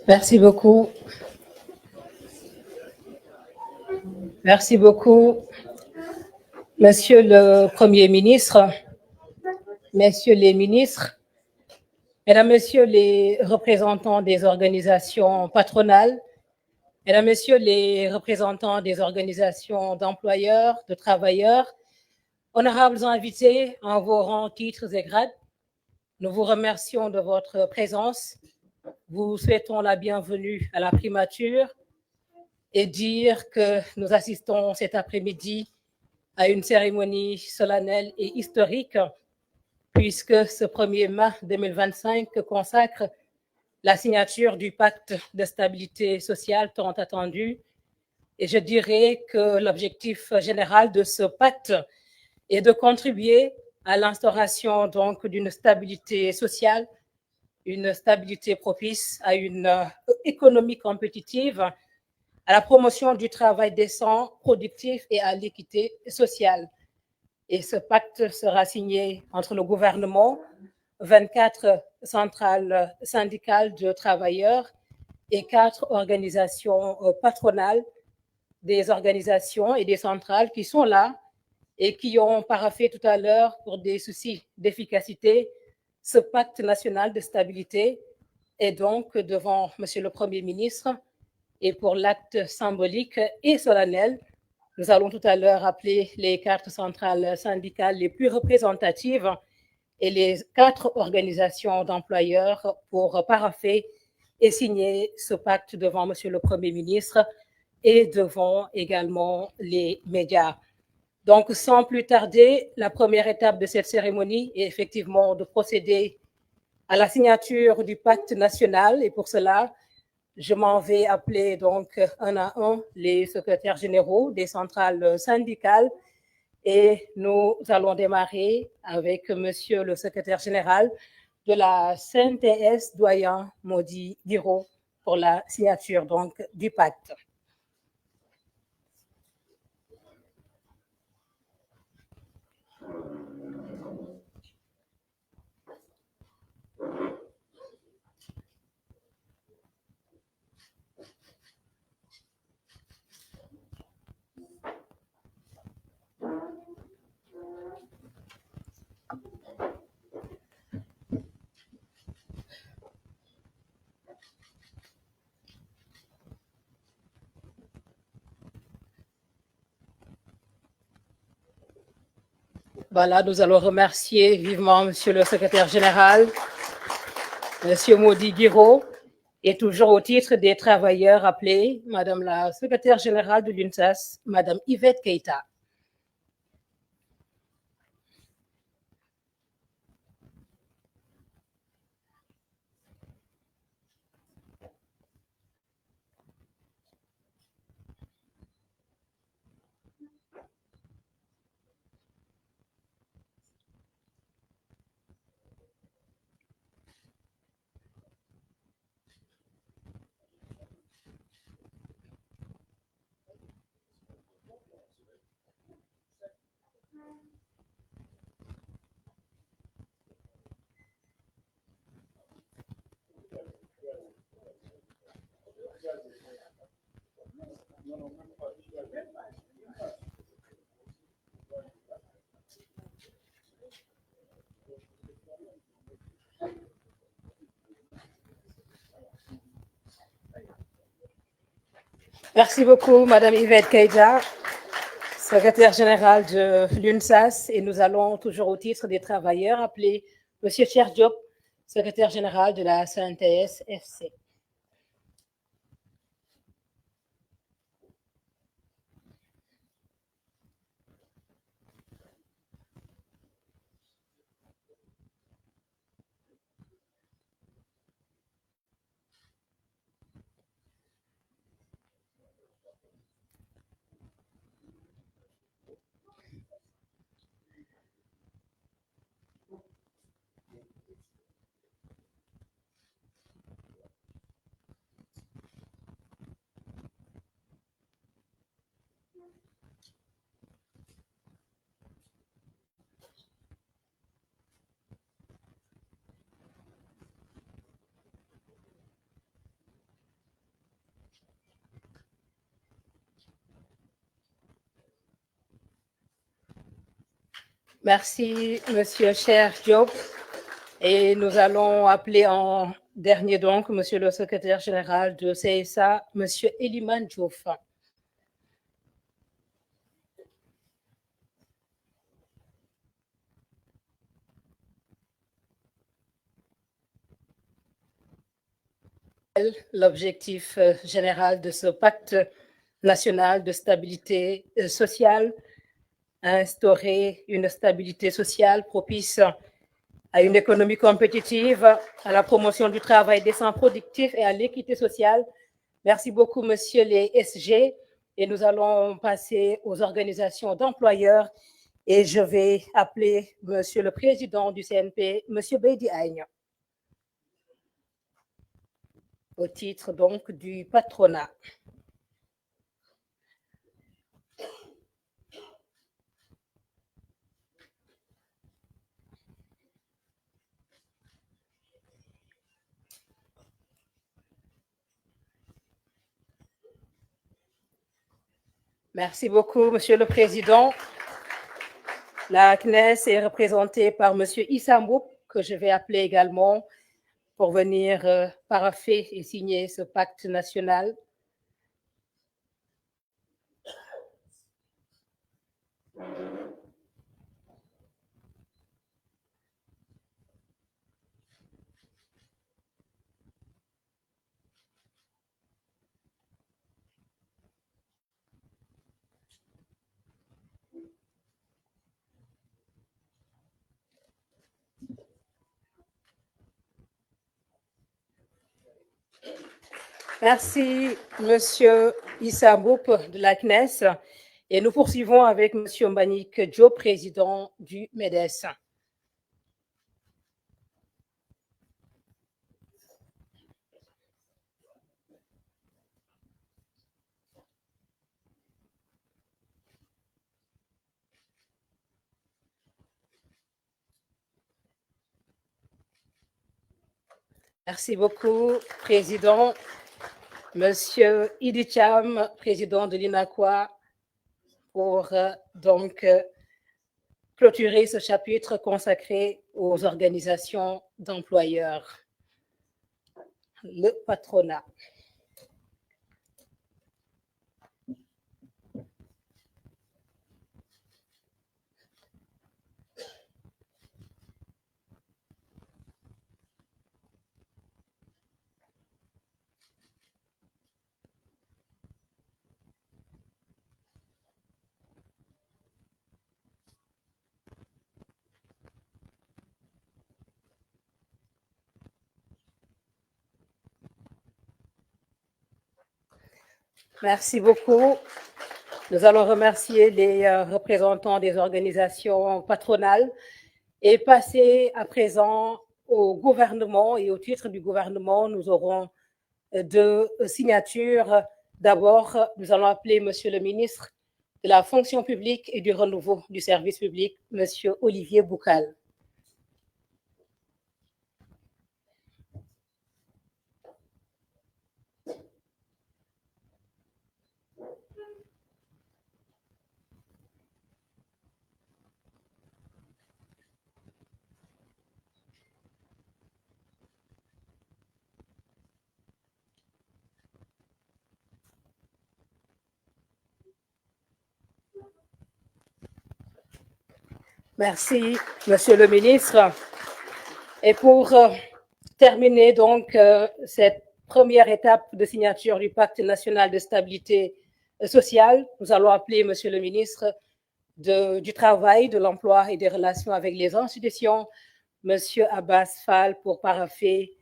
Merci beaucoup. Merci beaucoup, Monsieur le Premier ministre, Messieurs les ministres, Mesdames, Messieurs les représentants des organisations patronales, Mesdames, Messieurs les représentants des organisations d'employeurs, de travailleurs, honorables invités en vos rangs, titres et grades, nous vous remercions de votre présence. Vous souhaitons la bienvenue à la primature et dire que nous assistons cet après-midi à une cérémonie solennelle et historique, puisque ce 1er mai 2025 consacre la signature du pacte de stabilité sociale tant attendu. Et je dirais que l'objectif général de ce pacte est de contribuer à l'instauration donc d'une stabilité sociale, une stabilité propice à une économie compétitive, à la promotion du travail décent, productif et à l'équité sociale. Et ce pacte sera signé entre le gouvernement, 24 centrales syndicales de travailleurs et 4 organisations patronales, des organisations et des centrales qui sont là et qui ont paraphé tout à l'heure pour des soucis d'efficacité ce pacte national de stabilité. Et donc, devant Monsieur le Premier ministre, et pour l'acte symbolique et solennel, nous allons tout à l'heure appeler les 4 centrales syndicales les plus représentatives et les 4 organisations d'employeurs pour parapher et signer ce pacte devant Monsieur le Premier ministre et devant également les médias. Donc, sans plus tarder, la première étape de cette cérémonie est effectivement de procéder à la signature du pacte national. Et pour cela, je m'en vais appeler donc un à un les secrétaires généraux des centrales syndicales. Et nous allons démarrer avec Monsieur le secrétaire général de la CNTS, doyen Modi Guiraud, pour la signature donc du pacte. Voilà, nous allons remercier vivement Monsieur le secrétaire général, Monsieur Modi Guiraud, et toujours au titre des travailleurs appelés, Madame la secrétaire générale de l'UNSAS, Madame Yvette Keïta. Merci beaucoup, Madame Yvette Keïta, secrétaire générale de l'UNSAS, et nous allons toujours au titre des travailleurs appeler Monsieur Cheikh Diop, secrétaire général de la CNTS-FC. Merci, Monsieur Cher Diop. Et nous allons appeler en dernier donc Monsieur le secrétaire général de CSA, Monsieur Eliman Diouf. L'objectif général de ce pacte national de stabilité sociale, instaurer une stabilité sociale propice à une économie compétitive, à la promotion du travail décent, productif et à l'équité sociale. Merci beaucoup, monsieur les SG. Et nous allons passer aux organisations d'employeurs. Et je vais appeler monsieur le président du CNP, monsieur Beydi Agne, au titre donc du patronat. Merci beaucoup, monsieur le président. La CNES est représentée par monsieur Issa Mboup, que je vais appeler également pour venir parapher et signer ce pacte national. Merci, monsieur Issa Mboup de la CNES. Et nous poursuivons avec monsieur Mbanick Diop, président du MEDES. Merci beaucoup, président. Monsieur Idi Cham, président de l'INACOA, pour donc clôturer ce chapitre consacré aux organisations d'employeurs, le patronat. Merci beaucoup. Nous allons remercier les représentants des organisations patronales et passer à présent au gouvernement. Et au titre du gouvernement, nous aurons deux signatures. D'abord, nous allons appeler monsieur le ministre de la fonction publique et du renouveau du service public, monsieur Olivier Boucal. Merci, monsieur le ministre. Et pour terminer donc cette première étape de signature du pacte national de stabilité sociale, nous allons appeler monsieur le ministre du Travail, de l'Emploi et des Relations avec les institutions, monsieur Abbas Fall, pour parapher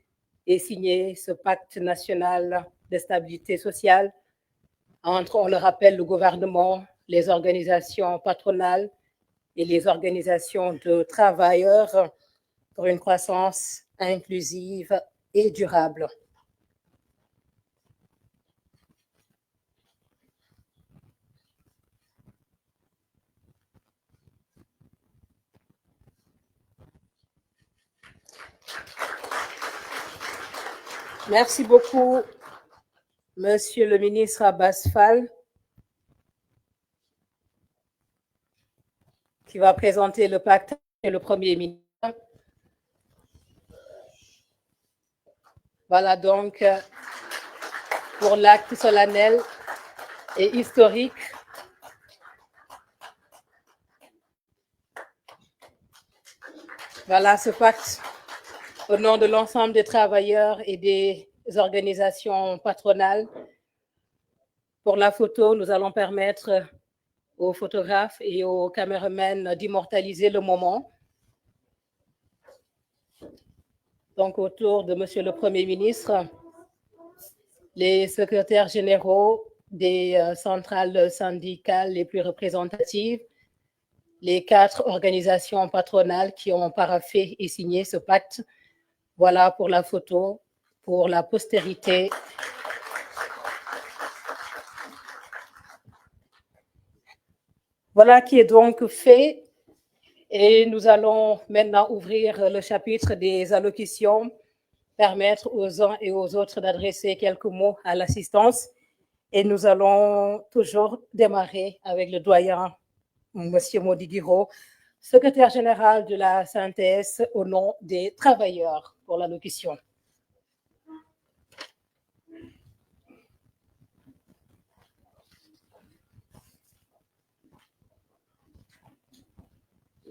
et signer ce pacte national de stabilité sociale entre, on le rappelle, le gouvernement, les organisations patronales et les organisations de travailleurs pour une croissance inclusive et durable. Merci beaucoup, monsieur le ministre Abbas Fall. qui va présenter le pacte et le Premier ministre. Voilà donc pour l'acte solennel et historique. Voilà ce pacte au nom de l'ensemble des travailleurs et des organisations patronales. Pour la photo, nous allons permettre aux photographes et aux caméramans d'immortaliser le moment. Donc, autour de Monsieur le Premier ministre, les secrétaires généraux des centrales syndicales les plus représentatives, les 4 organisations patronales qui ont paraphé et signé ce pacte. Voilà pour la photo, pour la postérité. Voilà qui est donc fait. Et nous allons maintenant ouvrir le chapitre des allocutions, permettre aux uns et aux autres d'adresser quelques mots à l'assistance. Et nous allons toujours démarrer avec le doyen, M. Mody Guiraud, secrétaire général de la synthèse au nom des travailleurs pour l'allocution.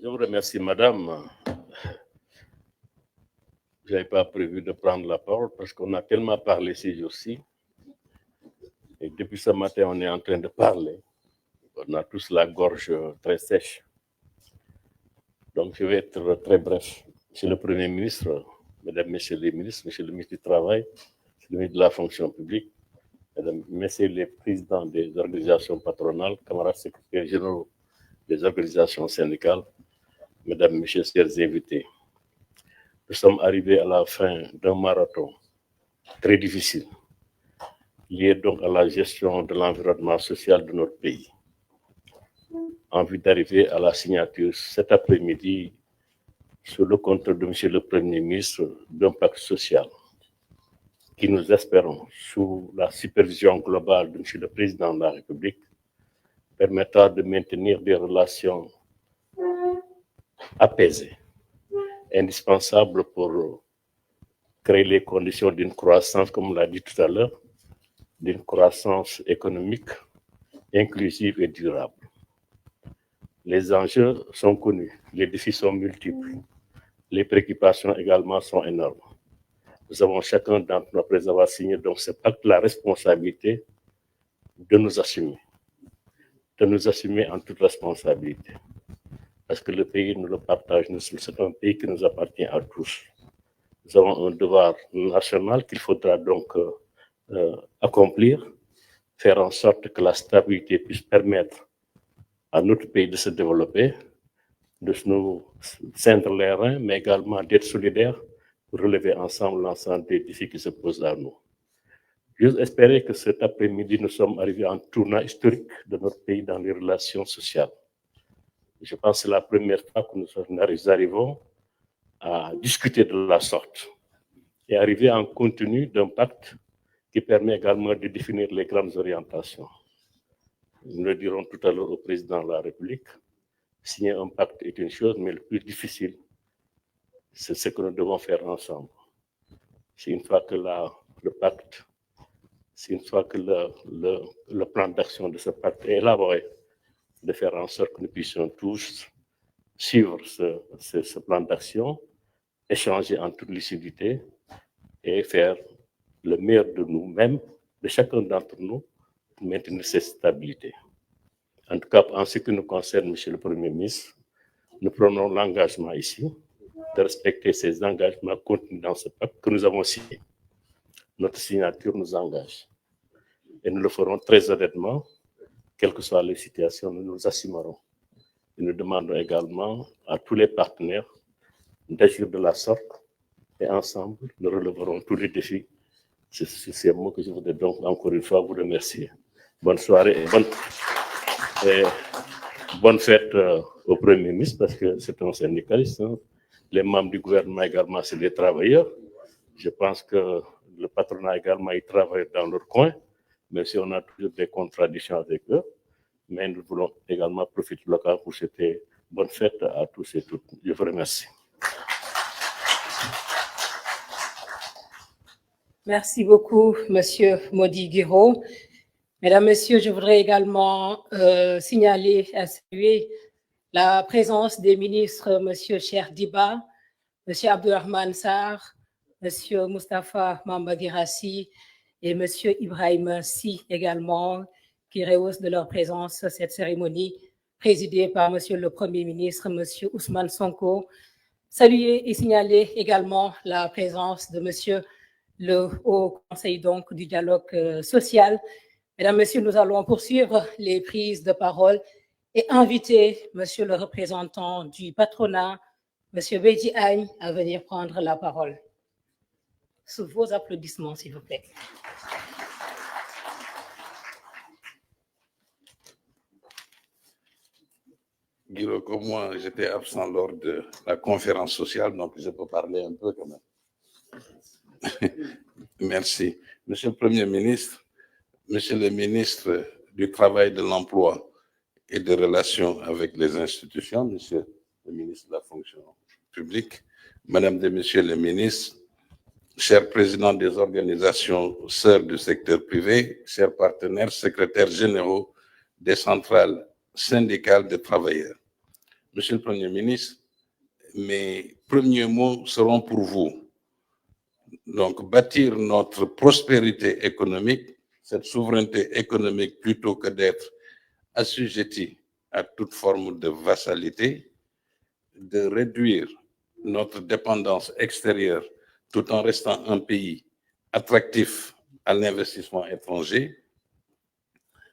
Je vous remercie, madame. Je n'avais pas prévu de prendre la parole parce qu'on a tellement parlé ces jours-ci. Et depuis ce matin, on est en train de parler. On a tous la gorge très sèche. Donc, je vais être très bref. Monsieur le Premier ministre, Mesdames, Messieurs les ministres, Monsieur le ministre du Travail, Monsieur le ministre de la Fonction publique, Mesdames, Messieurs les présidents des organisations patronales, camarades secrétaires généraux des organisations syndicales, Mesdames, Messieurs, chers invités. Nous sommes arrivés à la fin d'un marathon très difficile, lié donc à la gestion de l'environnement social de notre pays, en vue d'arriver à la signature cet après-midi sur le compte de Monsieur le Premier ministre d'un pacte social qui, nous espérons, sous la supervision globale de Monsieur le Président de la République, permettra de maintenir des relations apaisées, indispensables pour créer les conditions d'une croissance, comme on l'a dit tout à l'heure, d'une croissance économique inclusive et durable. Les enjeux sont connus, les défis sont multiples, les préoccupations également sont énormes. Nous avons chacun d'entre nous, après avoir signé donc ce pacte, la responsabilité de nous assumer en toute responsabilité. Parce que le pays, nous le partageons, c'est un pays qui nous appartient à tous. Nous avons un devoir national qu'il faudra donc accomplir, faire en sorte que la stabilité puisse permettre à notre pays de se développer, de nous ceindre les reins, mais également d'être solidaires pour relever ensemble l'ensemble des défis qui se posent à nous. J'ose espérer que cet après-midi, nous sommes arrivés à un tournant historique de notre pays dans les relations sociales. Je pense que c'est la première fois que nous arrivons à discuter de la sorte et arriver en contenu d'un pacte qui permet également de définir les grandes orientations. Nous le dirons tout à l'heure au président de la République. Signer un pacte est une chose, mais le plus difficile, c'est ce que nous devons faire ensemble. C'est une fois que le pacte, c'est une fois que le plan d'action de ce pacte est élaboré, de faire en sorte que nous puissions tous suivre ce plan d'action, échanger en toute lucidité et faire le meilleur de nous-mêmes, de chacun d'entre nous, pour maintenir cette stabilité. En tout cas, en ce qui nous concerne, Monsieur le Premier ministre, nous prenons l'engagement ici de respecter ces engagements contenus dans ce pacte que nous avons signé. Notre signature nous engage. Et nous le ferons très honnêtement, quelles que soient les situations, nous nous assumerons. Et nous demandons également à tous les partenaires d'agir de la sorte et ensemble, nous relèverons tous les défis. C'est ces mots que je voudrais donc encore une fois vous remercier. Bonne soirée et bonne fête au Premier ministre parce que c'est un syndicaliste. Hein. Les membres du gouvernement également, c'est des travailleurs. Je pense que le patronat également, ils travaillent dans leur coin, même si on a toujours des contradictions avec eux. Mais nous voulons également profiter de l'occasion pour souhaiter bonne fête à tous et toutes. Je vous remercie. Merci beaucoup, Monsieur Modi Guiraud. Mesdames, Messieurs, je voudrais également signaler et saluer la présence des ministres, Monsieur Cheikh Diba, Monsieur Abdourahmane Sarr, Monsieur Moustapha Mamba Guirassi et Monsieur Ibrahim Sy également, qui rehaussent de leur présence cette cérémonie présidée par Monsieur le Premier ministre, Monsieur Ousmane Sonko. Saluer et signaler également la présence de Monsieur le Haut Conseil donc du dialogue social. Mesdames, Messieurs, nous allons poursuivre les prises de parole et inviter Monsieur le représentant du patronat, Monsieur Beji Agne, à venir prendre la parole. Sous vos applaudissements, s'il vous plaît. Guiro, comme moi, j'étais absent lors de la conférence sociale, donc je peux parler un peu quand même. Merci. Monsieur le Premier ministre, Monsieur le ministre du Travail, de l'Emploi et des Relations avec les institutions, Monsieur le ministre de la Fonction publique, Madame et Messieurs les ministres, chers présidents des organisations sœurs du secteur privé, chers partenaires, secrétaires généraux des centrales syndicales des travailleurs. Monsieur le Premier ministre, mes premiers mots seront pour vous. Donc, bâtir notre prospérité économique, cette souveraineté économique, plutôt que d'être assujetti à toute forme de vassalité, de réduire notre dépendance extérieure tout en restant un pays attractif à l'investissement étranger,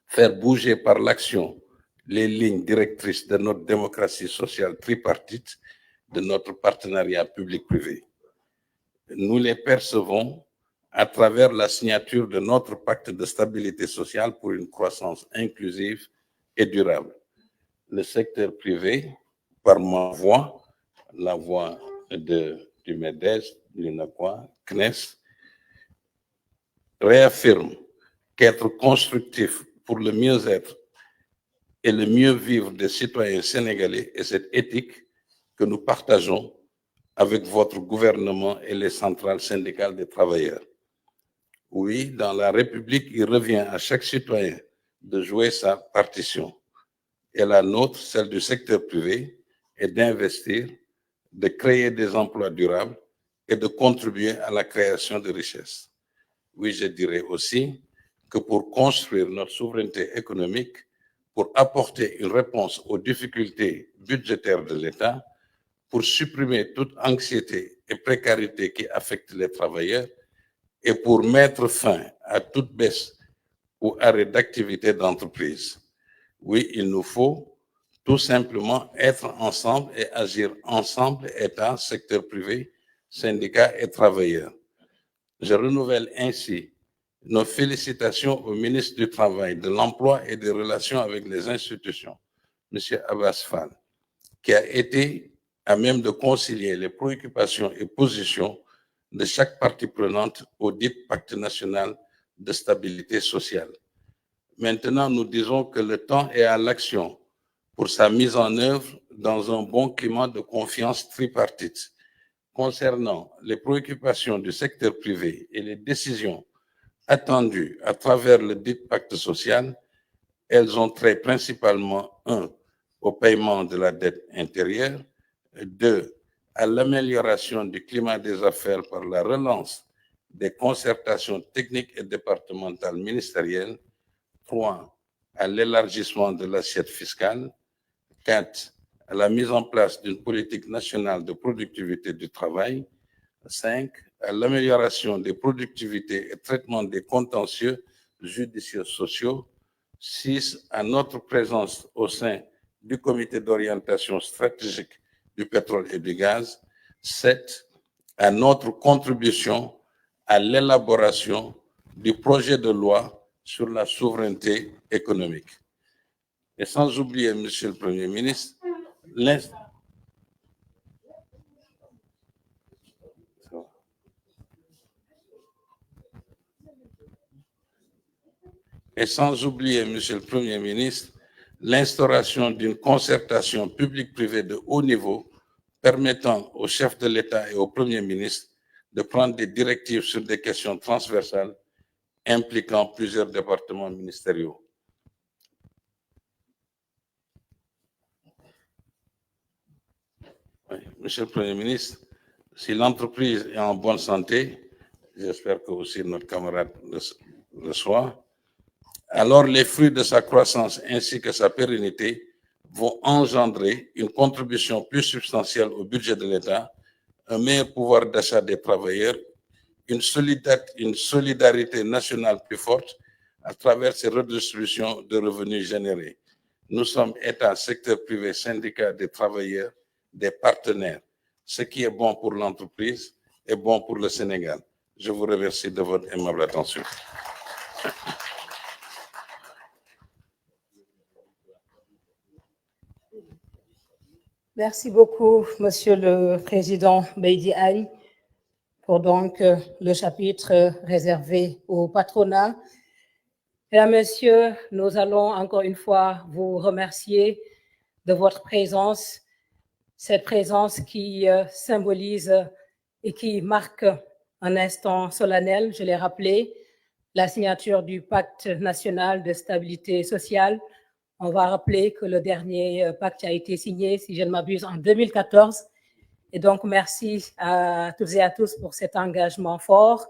faire bouger par l'action les lignes directrices de notre démocratie sociale tripartite, de notre partenariat public-privé. Nous les percevons à travers la signature de notre pacte de stabilité sociale pour une croissance inclusive et durable. Le secteur privé, par ma voix, la voix du MEDES, de l'UNACOIS, CNES, réaffirme qu'être constructif pour le mieux-être et le mieux vivre des citoyens sénégalais est cette éthique que nous partageons avec votre gouvernement et les centrales syndicales des travailleurs. Oui, dans la République, il revient à chaque citoyen de jouer sa partition. Et la nôtre, celle du secteur privé, est d'investir, de créer des emplois durables et de contribuer à la création de richesses. Oui, je dirais aussi que pour construire notre souveraineté économique, pour apporter une réponse aux difficultés budgétaires de l'État, pour supprimer toute anxiété et précarité qui affectent les travailleurs et pour mettre fin à toute baisse ou arrêt d'activité d'entreprise. Oui, il nous faut tout simplement être ensemble et agir ensemble, État, secteur privé, syndicats et travailleurs. Je renouvelle ainsi nos félicitations au ministre du Travail, de l'Emploi et des Relations avec les institutions, M. Abbas Fall, qui a été à même de concilier les préoccupations et positions de chaque partie prenante au dit pacte national de stabilité sociale. Maintenant, nous disons que le temps est à l'action pour sa mise en œuvre dans un bon climat de confiance tripartite. Concernant les préoccupations du secteur privé et les décisions attendues à travers le dit pacte social, elles ont trait principalement, 1, au paiement de la dette intérieure, 2, à l'amélioration du climat des affaires par la relance des concertations techniques et départementales ministérielles, 3, à l'élargissement de l'assiette fiscale, 4, à la mise en place d'une politique nationale de productivité du travail, 5, à l'amélioration des productivités et traitement des contentieux judiciaires sociaux, 6, à notre présence au sein du comité d'orientation stratégique du pétrole et du gaz, 7, à notre contribution à l'élaboration du projet de loi sur la souveraineté économique. Et sans oublier, Monsieur le Premier ministre, Monsieur le Premier ministre, l'instauration d'une concertation publique-privée de haut niveau permettant au chef de l'État et au Premier ministre de prendre des directives sur des questions transversales impliquant plusieurs départements ministériaux. Oui, Monsieur le Premier ministre, si l'entreprise est en bonne santé, j'espère que aussi notre camarade le soit, alors les fruits de sa croissance ainsi que sa pérennité vont engendrer une contribution plus substantielle au budget de l'État, un meilleur pouvoir d'achat des travailleurs, une solidarité nationale plus forte à travers ces redistributions de revenus générés. Nous sommes État, secteur privé, syndicat des travailleurs, des partenaires. Ce qui est bon pour l'entreprise est bon pour le Sénégal. Je vous remercie de votre aimable attention. Merci beaucoup, Monsieur le Président Beydi Agne, pour donc le chapitre réservé au patronat. Mesdames, Messieurs, nous allons encore une fois vous remercier de votre présence, cette présence qui symbolise et qui marque un instant solennel, je l'ai rappelé, la signature du Pacte national de stabilité sociale. On va rappeler que le dernier pacte a été signé, si je ne m'abuse, en 2014. Et donc, merci à toutes et à tous pour cet engagement fort.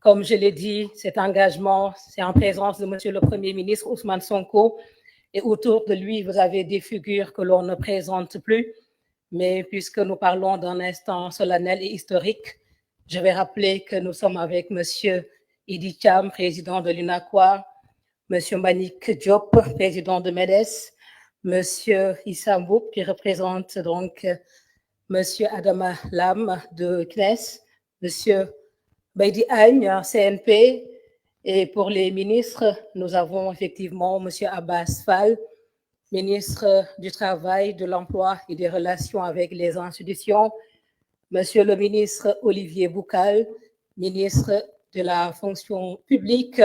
Comme je l'ai dit, cet engagement, c'est en présence de Monsieur le Premier ministre Ousmane Sonko. Et autour de lui, vous avez des figures que l'on ne présente plus. Mais puisque nous parlons d'un instant solennel et historique, je vais rappeler que nous sommes avec Monsieur Idi Thiam, président de l'UNACOIS, Monsieur Manik Diop, président de MEDES, Monsieur Issa Mboup, qui représente donc Monsieur Adama Lam de CNES, Monsieur Beydi Agne, CNP, et pour les ministres, nous avons effectivement Monsieur Abbas Fall, ministre du Travail, de l'Emploi et des Relations avec les institutions, Monsieur le ministre Olivier Boucal, ministre de la fonction publique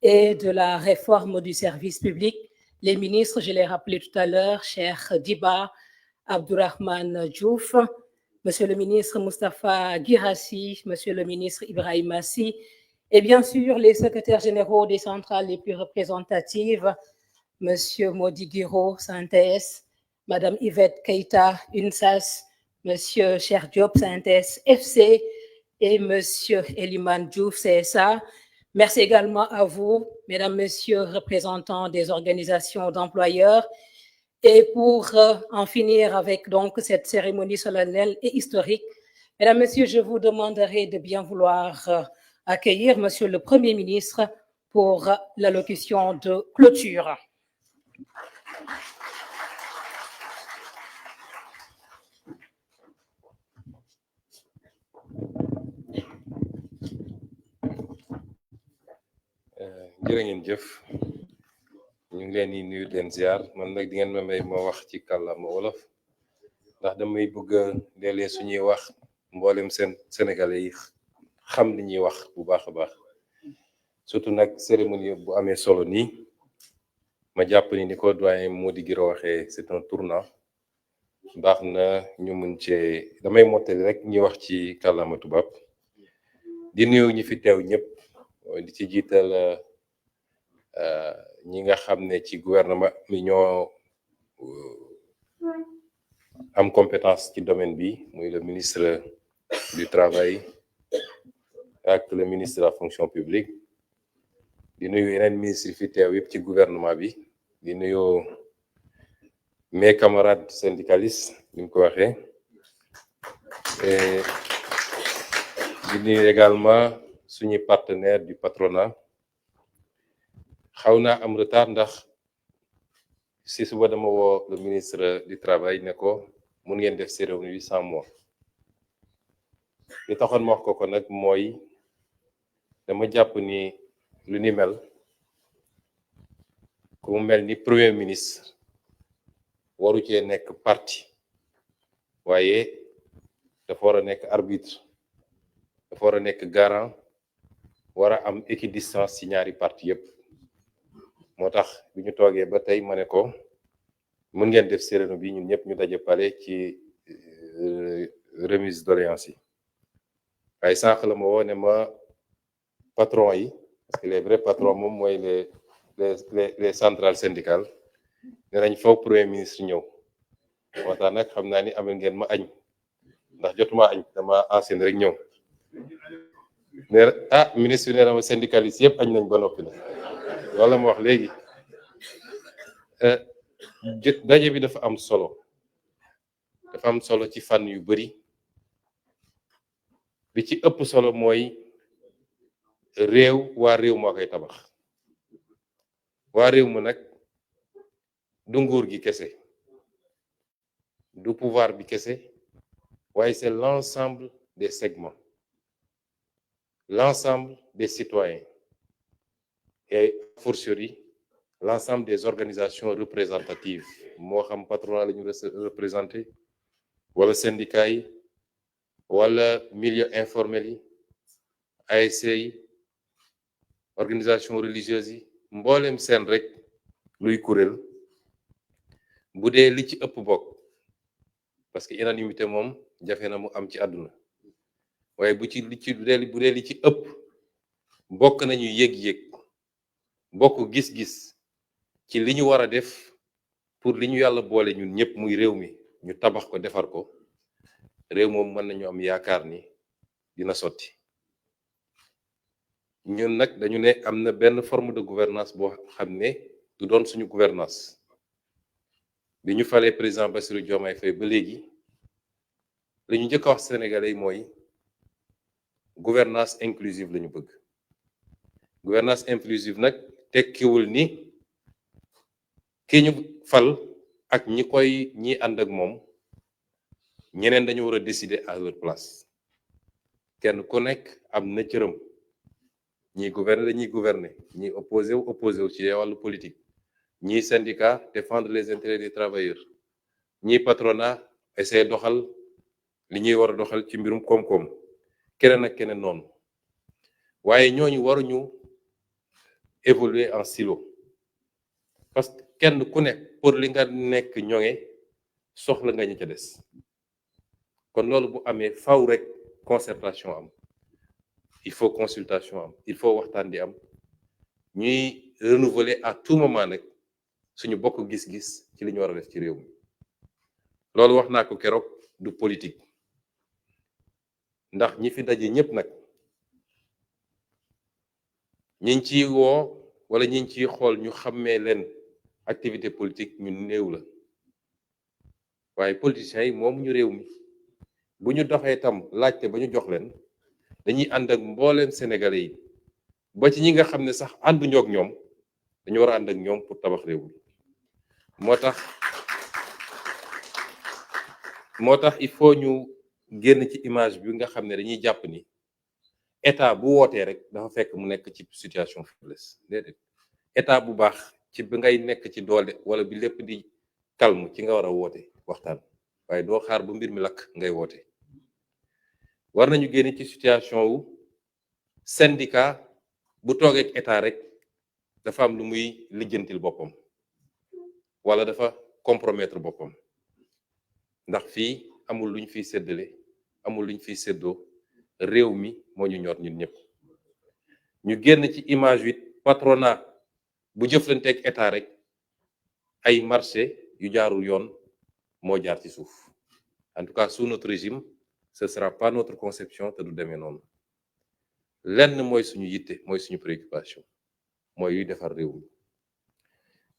et de la réforme du service public. Les ministres, je l'ai rappelé tout à l'heure, Cheikh Diba, Abdourahmane Diouf, Monsieur le ministre Moustapha Guirassi, Monsieur le ministre Ibrahim Massi, et bien sûr les secrétaires généraux des centrales les plus représentatives, Monsieur Modi Guiro, Synthèse, Madame Yvette Keita, UNSAS, Monsieur Cheikh Diop, Synthèse FC, et Monsieur Eliman Diouf, CSA. Merci également à vous, Mesdames, Messieurs, représentants des organisations d'employeurs. Et pour en finir avec donc cette cérémonie solennelle et historique, Mesdames, Messieurs, je vous demanderai de bien vouloir accueillir Monsieur le Premier ministre pour l'allocution de clôture. jërë ngeen jëf ñu ngi leen di nuyu leen ziar man nag di ngeen ma may ma wax ci kàllaama wolof ndax damay bëgg a léeg-léeg suñuy wax mboolem seen sénégalais yi xam li ñuy wax bu baax a baax surtout nag cérémonie bu amee solo nii ma jàpp ni ko doyen Mody Guiro waxee c'est un tournant baax na ñu mun cee damay mottali rek ñuy wax ci kàllaama tubaab di nuyu ñi fi teew ñëpp di ci jiital ñi nga xam ne ci gouvernement mi ñoo am compétence ci domaine bi muy le ministre du travail ak le ministre de la fonction publique di nuyu yeneen ministre yi fi teew yëpp ci gouvernement bi di nuyu mes camarades syndicalistes ni mu ko waxee et di nuyu également suñu partenaire du patronat xaw naa am retard ndax si suba dama woo le ministre du travail ne ko mun ngeen def cérémonie bi sans moi li taxoon ma wax ko nag mooy dama jàpp ni lu ni mel ku mu mel ni premier ministre waru cee nekk parti waaye dafa war a nekk arbitre dafa war a nekk garant war a am équidistance ci ñaari parti yépp moo tax bi ñu toogee ba tey ma ne ko mën ngeen def cérémonie bi ñun ñëpp ñu daje pale ci remise doléance yi waaye sànq la ma woo ne ma patron yi parce que les vrais patrons moom mooy les centrales syndicales ne nañ foog premier ministre ñëw moo tax nag xam naa ni amal ngeen ma añ ndax jotuma añ dama ancien rek ñëw ne ministre bi nee na ma syndicaliste yëpp añ nañ ba noppi na loolu la ma wax léegi daje bi dafa am solo ci fànn yu bari bi ci ëpp solo mooy waa réew moo koy tabax waa réew mu nag du nguur gi kese du pouvoir bi kese waaye c'est l'ensemble des segments, l'ensemble des citoyens et a fortiori l'ensemble des organisations représentatives moo xam patronat la ñu représenté wala syndicat yi wala milieu informel yi ASC yi organisation religieuse yi mboolem seen rek luy kuréel bu dee li ci ëpp bokk parce que unanimité moom jafe na mu am ci àdduna waaye bu dee li ci ëpp bokk nañu yëg-yëg bokk gis-gis ci li ñu war a def pour li ñu yàlla boole ñun ñëpp muy réew mi ñu tabax ko defar ko réew moom mën nañu am yaakaar ni dina sotti ñun nag dañu ne am na benn forme de gouvernance boo xam ne du doon suñu gouvernance bi ñu falee président Bassirou Diomaye Faye ba léegi li ñu njëkk a wax sénégalais yi mooy gouvernance inclusive la ñu bëgg gouvernance inclusive nag tekkiwul ni ki ñu fal ak ñi ànd ak moom ñeneen dañu war a décider à leur place kenn ku nekk am na cëram ñii gouverner dañuy gouverner ñii opposé wu ci wàllu politique ñii syndicat défendre les intérêts des travailleurs ñii patronat essayer doxal li ñuy war a doxal ci mbirum koom-koom keneen ak keneen noonu waaye ñooñu waruñu évoluer en silo parce que kenn ku ne pour li nga nekk ñoŋe soxla nga ñu ca des kon loolu bu amee faw rek concertation am il faut consultation am il faut waxtaan di am ñuy renouveler à tout moment nag suñu bokk gis-gis ci li ñu war a def ci réew mi loolu wax naa ko keroog du politique ndax ñi fi daje ñëpp nag ñiñ ciy woo wala ñiñ ciy xool ñu xàmmee leen activité politique ñu néew la waaye politiciens yi moom ñu réew mi bu ñu doxee tam laajte ba ñu jox leen dañuy ànd ak mbooleem sénégalais yi ba ci ñi nga xam ne sax ànduñoo ak ñoom dañu war a ànd ak ñoom pour tabax réew mi moo tax il faut ñu génn ci image bi nga xam ne dañuy jàpp ni état bu wootee rek dafa fekk mu nekk ci situation faiblesse déedéet état bu baax ci bi ngay nekk ci doole wala bi lépp di calme ci nga war a woote waxtaan waaye doo xaar ba mbir mi lakk ngay woote war nañu génn ci situation wu syndicat bu toogee ak état rek dafa am lu muy lijjantil boppam wala dafa compromettre boppam ndax fii amul luñ fiy séddale amul luñ fiy séddoo réew mi moo ñu ñor ñun ñëpp ñu génn ci image wi patronat bu jëflanteeg état rek ay marché yu jaarul yoon moo jaar ci suuf en tout cas sous notre régime ce sera pas notre conception te du demee noonu lenn mooy suñu yitte mooy suñu préoccupation mooy yuy defar réew mi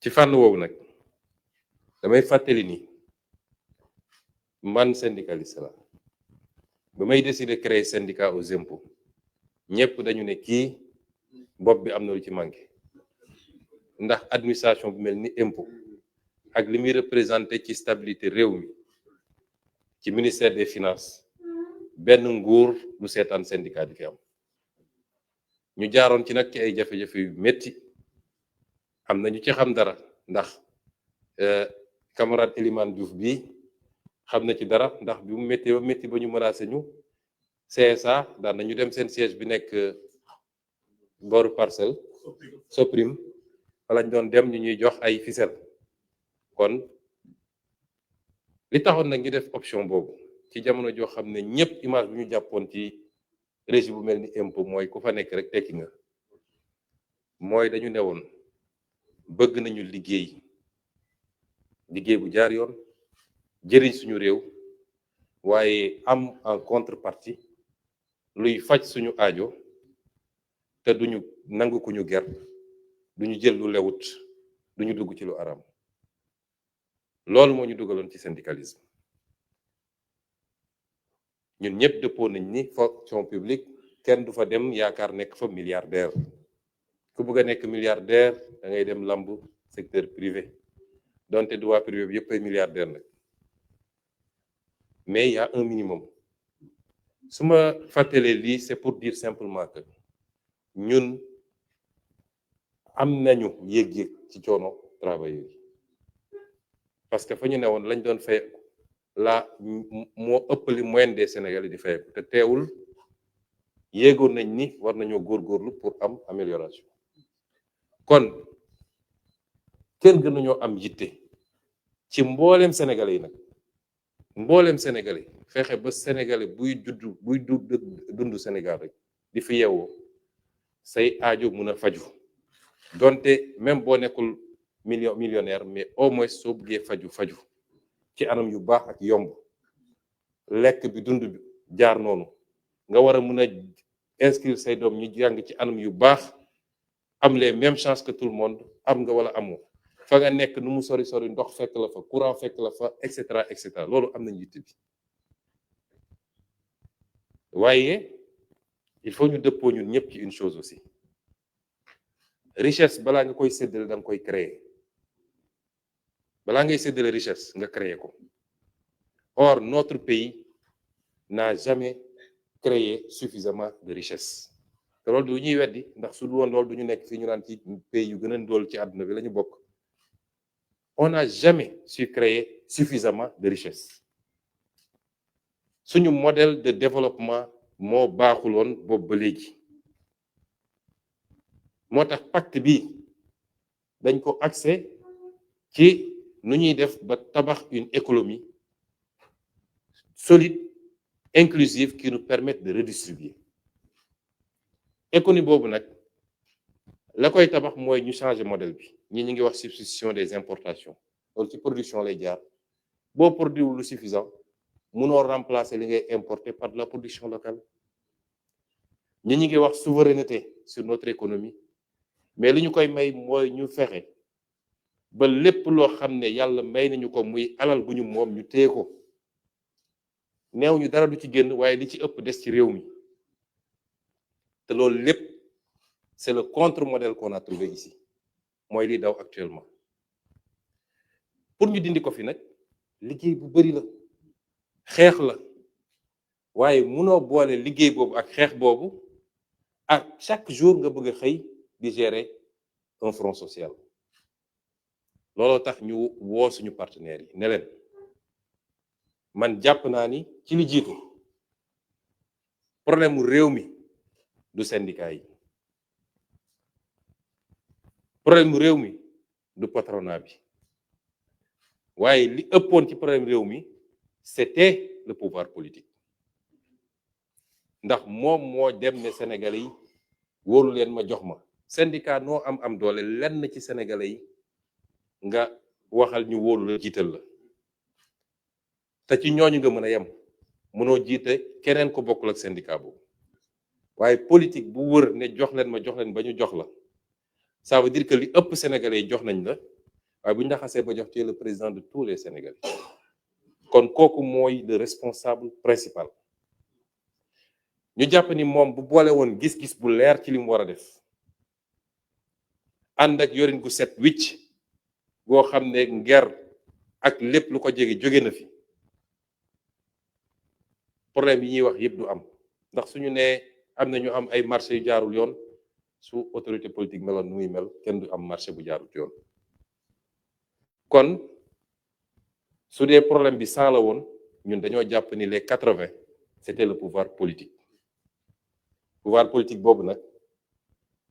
ci fànn woowu nag damay fàttali ni man syndicaliste la ba may décider créer syndicat aux impôts ñëpp dañu ne kii bopp bi am na lu ci manqué ndax administration bu mel ni impôt ak li muy représenté ci stabilité réew mi ci ministère des finances benn nguur lu seetaan syndicat di fi am ñu jaaroon ci nag ci ay jafe-jafe yu metti am na ñu ci xam dara ndax camarade Elimane Diouf bi xam na ci dara ndax bi mu métti ba ñu menacé ñu CSA daan nañu dem seen siège bi nekk booru Parcelles Soprim fa lañ doon dem ñu ñuy jox ay ficelle. kon li taxoon nag ñu def option boobu ci jamono joo xam ne ñëpp image bu ñu jàppoon ci régime bu mel ni impôt mooy ku fa nekk rek tekki nga, mooy dañu newoon bëgg nañu liggéey bu jaar yoon jëriñ suñu réew, waaye am en contrepartie luy faj suñu aajo te duñu nangu ku ñu ger, duñu jël lu lewut, duñu dugg ci lu aram. loolu moo ñu dugaloon ci syndicalisme. ñun ñëpp dëppoo nañ ni fonction publique kenn du fa dem yaakaar nekk fa milliardaire. ku bëgg a nekk milliardaire da ngay dem lamb secteur privé, donte du waa privé bi yëpp ay milliardaire nag. mais il y a un minimum. su ma fàttalee lii c'est pour dire simplement que ñun am nañu yëg-yëg ci coono travailleurs yi, parce que fa ñu ne woon lañ doon fay la moo ëpp li moyenne des Sénégalais di fay te teewul yéegoon nañ ni war nañoo góorgóorlu pour am amélioration. kon kenn gënuñoo am yitte ci mbooleem Sénégalais yi nag, mbooleem Sénégalais fexe ba Sénégalais buy dund Sénégal rek di fi yeewoo say aajo mun a faju, donte même boo nekkul millionnaire, mais au moins soo bëggee faju ci anam yu baax ak yomb, lekk bi dund bi jaar noonu, nga war a mun a inscrire say doom ñu jàng ci anam yu baax, am les mêmes chances que tout le monde, am nga wala amoo, fa nga nekk nu mu sori sori ndox fekk la fa, courant fekk la fa, et cetera loolu am nañ yitte bi. waaye il faut ñu dëppoo ñun ñëpp ci une chose aussi, richesse balaa nga koy séddale da nga koy créer. balaa ngay séddale richesse nga créer ko. Or notre pays n'a jamais créé suffisamment de richesse. te loolu du ñuy weddi, ndax su dul woon loolu du ñu nekk fii ñu naan ci pays yu gën a ndóol ci àdduna bi la ñu bokk. On n'a jamais su créer suffisamment de richesse. suñu modèle de développement moo baaxul woon boobu ba léegi. moo tax pacte bi dañ ko axé ci nu ñuy def ba tabax une économie solide, inclusive, qui nous permette de redistribuer. économie boobu nag la koy tabax mooy ñu changer modèle bi. ñi ñu ngi wax substitution des importations, loolu ci production lay jaar. boo produit lu suffisant mënoo remplacer li ngay importer par de la production locale. ñi ñu ngi wax souveraineté sur notre économie, mais li ñu koy may mooy ñu fexe ba lépp loo xam ne yàlla may nañu ko muy alal bu ñu moom ñu téye ko. neew ñu dara du ci génn, waaye li ci ëpp des ci réew mi. te loolu lépp c'est le contre-modèle qu'on a trouvé ici, mooy li daw actuellement. pour ñu dindi ko fi nag liggéey bu bari la, xeex la, waaye munoo boole liggéey boobu ak xeex boobu ak chaque jour nga bëgg a xëy di gérer un front social. looloo tax ñu woo suñu partenaires yi ne leen man jàpp naa ni ci li jiitu problème mu réew mi du syndicat yi, problème mu réew mi du patronat bi, waaye li ëppoon ci problème réew mi c'était le pouvoir politique. ndax moom moo dem ne Sénégalais yi wóolu leen ma jox ma. syndicat noo am doole lenn ci Sénégalais yi nga waxal ñu wóolu la jiital la, te ci ñooñu nga mën a yem, mënoo jiite keneen ko bokkul ak syndicat boobu. waaye politique bu wër ne jox leen ma jox leen ba ñu jox la, ça veut dire que li ëpp Sénégalais yi jox nañ la, waaye bu ñu la xasee ba jox ci le président de tous les Sénégalais. kon kooku mooy le responsable principal. ñu jàpp ni moom bu boole woon gis-gis bu leer ci li mu war a def, ànd ak yorin gu set wicc goo xam ne nger ak lépp lu ko jege jóge na fi, problème yi ñuy wax yëpp du am. ndax suñu nee am na ñu am ay marché yu jaarul yoon, su autorité politique meloon nu muy mel, kenn du am marché bu jaarul yoon. kon su dee problème bi 100 la woon, ñun dañoo jàpp ni les 80 c'était le pouvoir politique. pouvoir politique boobu nag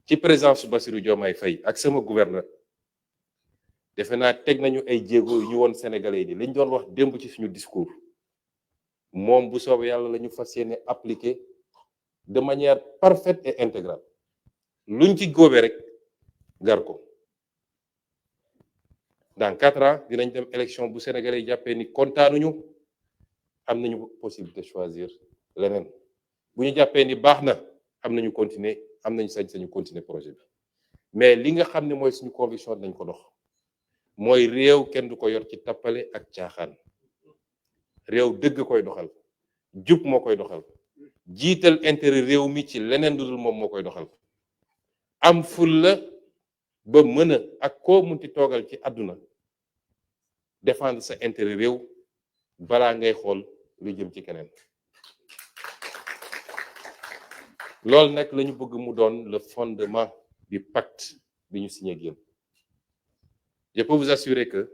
ci présence Bassirou Diomaye Faye ak sama defe naa teg nañu ay jéego yu ñu woon sénégalais yi lañ doon wax démb ci suñu discours moom bu soobee yàlla la ñu fas yéene appliquer de manière parfaite et intégrale luñ ci góobee rek gar ko. Dans 4 ans dinañ dem élection bu sénégalais yi jàppee ni kontaanuñu am nañu possibilité choisir leneen bu ñu jàppee ni baax na am nañu continuer am nañu sañ-sañu continuer projet bi mais li nga xam ne mooy suñu conviction nañ ko dox mooy réew kenn du ko yor ci tappale ak caaxaan réew dëgg koy doxal jub moo koy doxal jiital intérêt réew mi ci leneen lu dul moom moo koy doxal am ful la ba mën a ak koo munti toogal ci àdduna défendre sa intérêt réew balaa ngay xool lu jëm ci keneen loolu nag la ñu bëgg mu doon le fondement du pacte bi ñu signé ak yéen. Je peux vous assurer que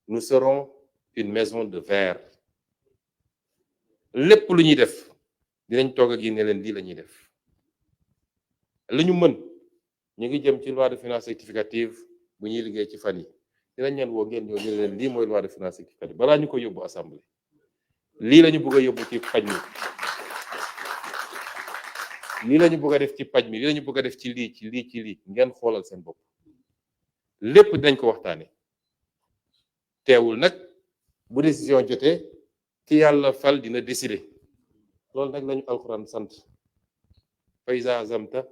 nous serons une maison de verre lépp lu ñuy def dinañ toog ak yéen ne leen lii la ñuy def lu ñu mën ñu ngi jëm ci loi de finances rectificative bu ñuy liggéey ci fan yi dinañ leen woo ngeen ñëw ñu leen lii mooy loi de finances rectificative balaa ñu ko yóbbu assemblée lii la ñu bëgg a yóbbu ci paj mi lii la ñu bëgg a def ci paj mi lii la ñu bëgg a def ci lii ci lii ci lii ngeen xoolal seen bopp lépp dañ ko waxtaane teewul nag bu décision jotee ki yàlla fal dina décider loolu nag lañu alxuraan sant fa iza azamta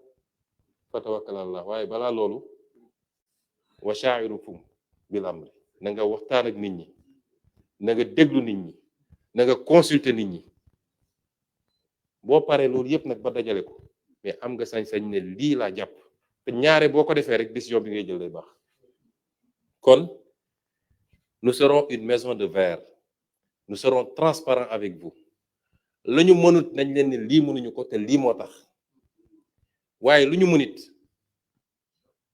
fatawakkal Allah waaye balaa loolu wa sha'irukum bil amri na nga waxtaan ak nit ñi na nga déglu nit ñi na nga consulter nit ñi boo paree loolu yëpp nag ba dajale ko mais am nga sañ-sañ ne lii laa jàpp te ñaare boo ko defee rek décision bi ngay jël lay baax kon nous serons une maison de verre nous serons transparents avec vous la ñu mënut nañ leen ne lii mënuñu ko te lii moo tax waaye lu ñu mënit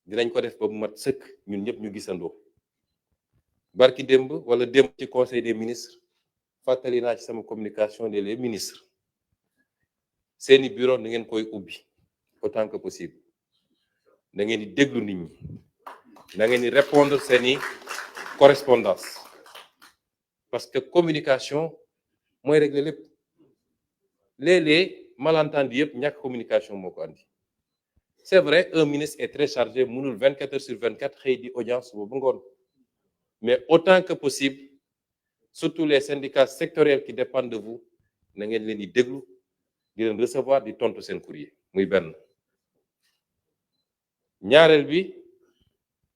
dinañ ko def ba mu mat sëkk ñun ñëpp ñu gisandoo barki démb wala démb ci conseil des ministres fàttali naa ci sama communication des ministres seeni bureau na ngeen koy ubbi autant que possible na ngeen di déglu nit ñi na ngeen di répondre seeni correspondance parce que communication mooy régler lépp léeg-léeg malentendu yëpp ñàkk communication moo ko andi c'est vrai un ministre est très chargé mënul 24 heures sur 24 xëy di audience boobu ngoon mais autant que possible surtout les syndicats sectoriels qui dépendent de vous na ngeen leen di déglu di leen recevoir di tontu seen courrier muy benn ñaareel bi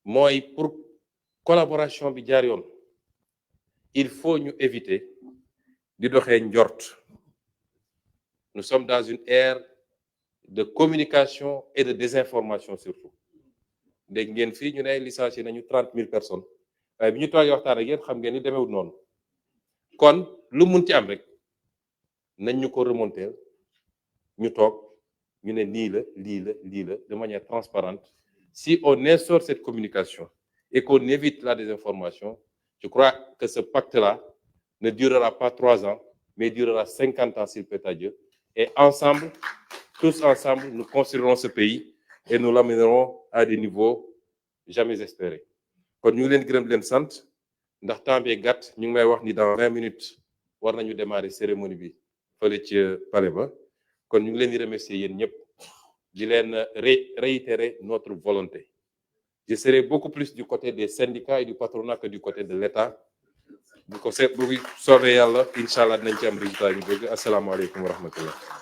mooy pour collaboration bi jaar yoon il faut ñu éviter di doxee njort nous sommes dans une ère de communication et de désinformation surtout dégg ngeen fii ñu ne licencié nañu 30 000 personnes waaye bi ñu toogee waxtaan ak yéen xam ngeen ni demeewul noonu kon lu mun ci am rek nañ ñu ko remonter ñu toog ñu ne nii la lii la lii la de manière transparente si on instaure cette communication et qu'on évite la désinformation je crois que ce pacte-là ne durera pas 3 ans mais durera 50 ans s'il plaît à Dieu et ensemble tous ensemble nous construirons ce pays et nous l'amènerons à des niveaux jamais espérés kon ñu ngi leen gërëm leen sant ndax temps bi gàtt ñu ngi may wax ni dans 20 minutes war nañu démarrer cérémonie bi fële ci palais ba kon ñu ngi leen di remercier yéen ñëpp di leen réitérer notre volonté je serai beaucoup plus du côté des syndicats et du patronat que du côté de l'État bu ko soobee yàlla incha allah dinañ ci am résultat yu bëgg asalaamaaleykum wa rahmatullah